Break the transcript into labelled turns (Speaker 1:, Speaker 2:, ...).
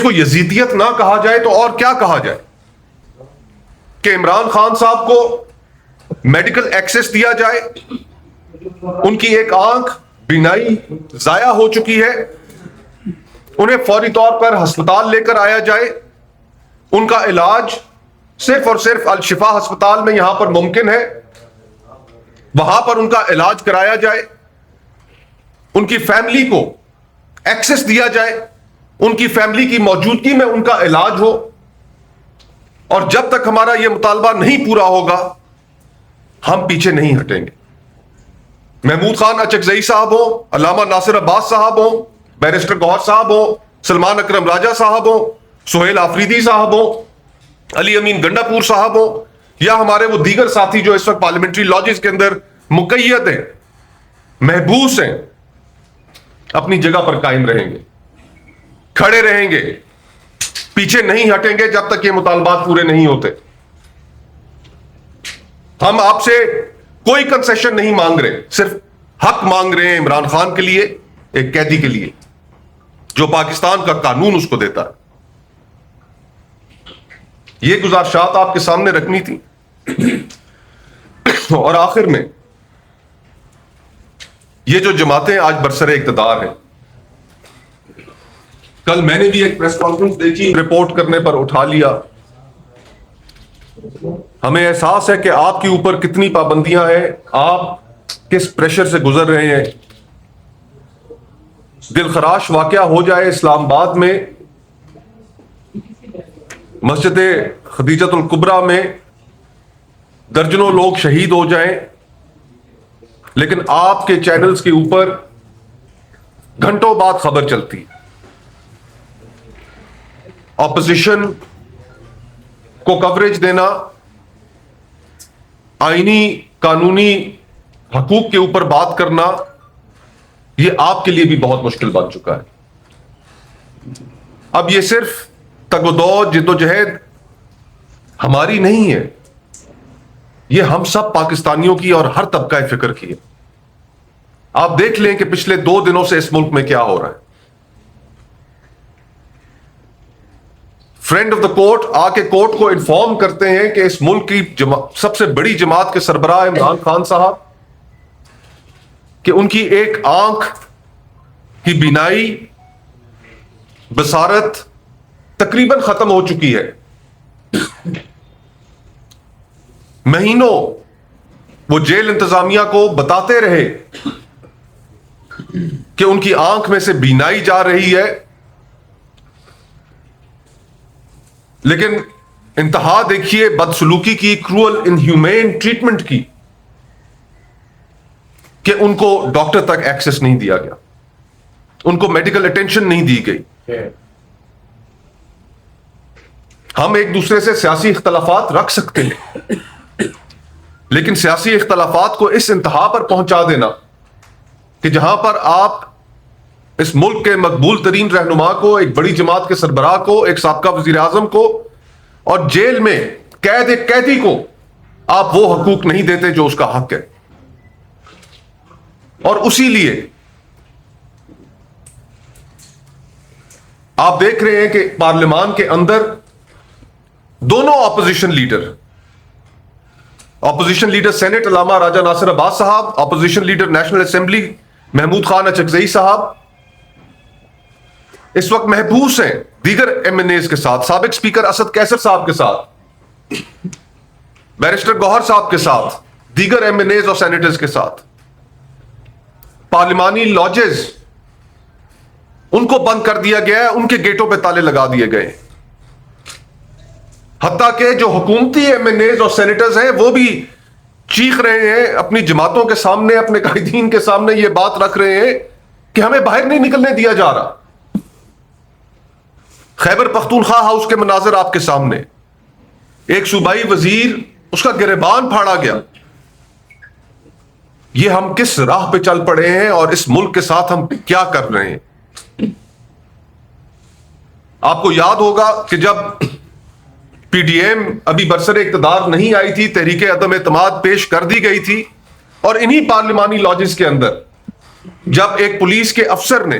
Speaker 1: کو یزیدیت نہ کہا جائے تو اور کیا کہا جائے کہ عمران خان صاحب کو میڈیکل ایکسس دیا جائے, ان کی ایک آنکھ بینائی ضائع ہو چکی ہے, انہیں فوری طور پر ہسپتال لے کر آیا جائے, ان کا علاج صرف اور صرف الشفا ہسپتال میں یہاں پر ممکن ہے, وہاں پر ان کا علاج کرایا جائے, ان کی فیملی کو ایکسس دیا جائے, ان کی فیملی کی موجودگی میں ان کا علاج ہو. اور جب تک ہمارا یہ مطالبہ نہیں پورا ہوگا ہم پیچھے نہیں ہٹیں گے. محمود خان اچکزئی صاحب ہوں, علامہ ناصر عباس صاحب ہوں, بیرسٹر گوہر صاحب ہوں, سلمان اکرم راجہ صاحب ہوں, سہیل آفریدی صاحب ہوں, علی امین گنڈا پور صاحب ہوں, یا ہمارے وہ دیگر ساتھی جو اس وقت پارلیمنٹری لاجز کے اندر مقید ہیں, محبوس ہیں, اپنی جگہ پر قائم رہیں گے, کھڑے رہیں گے, پیچھے نہیں ہٹیں گے جب تک یہ مطالبات پورے نہیں ہوتے. ہم آپ سے کوئی کنسیشن نہیں مانگ رہے, صرف حق مانگ رہے ہیں عمران خان کے لیے, ایک قیدی کے لیے جو پاکستان کا قانون اس کو دیتا ہے. یہ گزارشات آپ کے سامنے رکھنی تھی. اور آخر میں یہ جو جماعتیں آج برسر اقتدار ہیں, کل میں نے بھی ایک پریس کانفرنس دیکھی, رپورٹ کرنے پر اٹھا لیا. ہمیں احساس ہے کہ آپ کے اوپر کتنی پابندیاں ہیں, آپ کس پریشر سے گزر رہے ہیں. دلخراش واقعہ ہو جائے اسلام آباد میں, مسجد خدیجۃ الکبریٰ میں درجنوں لوگ شہید ہو جائیں, لیکن آپ کے چینلز کے اوپر گھنٹوں بعد خبر چلتی. اپوزیشن کو کوریج دینا, آئینی قانونی حقوق کے اوپر بات کرنا, یہ آپ کے لیے بھی بہت مشکل بن چکا ہے. اب یہ صرف تگ و دو جد و جہد ہماری نہیں ہے, یہ ہم سب پاکستانیوں کی اور ہر طبقہ فکر کی ہے. آپ دیکھ لیں کہ پچھلے 2 دنوں سے اس ملک میں کیا ہو رہا ہے. فرینڈ آف دا کورٹ آ کے کورٹ کو انفارم کرتے ہیں کہ اس ملک کی سب سے بڑی جماعت کے سربراہ عمران خان صاحب, کہ ان کی ایک آنکھ کی بینائی بصارت تقریباً ختم ہو چکی ہے. مہینوں وہ جیل انتظامیہ کو بتاتے رہے کہ ان کی آنکھ میں سے بینائی جا رہی ہے, لیکن انتہا دیکھیے بدسلوکی کی, کروئل انہیومین ٹریٹمنٹ کی, کہ ان کو ڈاکٹر تک ایکسس نہیں دیا گیا, ان کو میڈیکل اٹینشن نہیں دی گئی. ہم ایک دوسرے سے سیاسی اختلافات رکھ سکتے ہیں, لیکن سیاسی اختلافات کو اس انتہا پر پہنچا دینا کہ جہاں پر آپ اس ملک کے مقبول ترین رہنما کو, ایک بڑی جماعت کے سربراہ کو, ایک سابقہ وزیر اعظم کو, اور جیل میں قید ایک قیدی کو آپ وہ حقوق نہیں دیتے جو اس کا حق ہے. اور اسی لیے آپ دیکھ رہے ہیں کہ پارلیمان کے اندر دونوں اپوزیشن لیڈر سینٹ علامہ راجہ Nasir Abbas sahib, opposition leader national assembly Mahmood Khan Achakzai sahib, اس وقت محبوس ہیں دیگر ایم این ایز کے ساتھ, سابق سپیکر اسد کیسر صاحب کے ساتھ, بیرسٹر گوہر صاحب کے ساتھ, دیگر ایم این ایز اور سینیٹرز کے ساتھ. پارلیمانی لاجز ان کو بند کر دیا گیا ہے, ان کے گیٹوں پہ تالے لگا دیے گئے. حتیٰ کہ جو حکومتی ایم این ایز اور سینیٹرز ہیں وہ بھی چیخ رہے ہیں اپنی جماعتوں کے سامنے, اپنے قائدین کے سامنے یہ بات رکھ رہے ہیں کہ ہمیں باہر نہیں نکلنے دیا جا رہا. خیبر پختونخوا ہاؤس کے مناظر آپ کے سامنے, ایک صوبائی وزیر اس کا گریبان پھاڑا گیا. یہ ہم کس راہ پہ چل پڑے ہیں اور اس ملک کے ساتھ ہم کیا کر رہے ہیں. آپ کو یاد ہوگا کہ جب پی ڈی ایم ابھی برسر اقتدار نہیں آئی تھی, تحریک عدم اعتماد پیش کر دی گئی تھی, اور انہی پارلیمانی لاجز کے اندر جب ایک پولیس کے افسر نے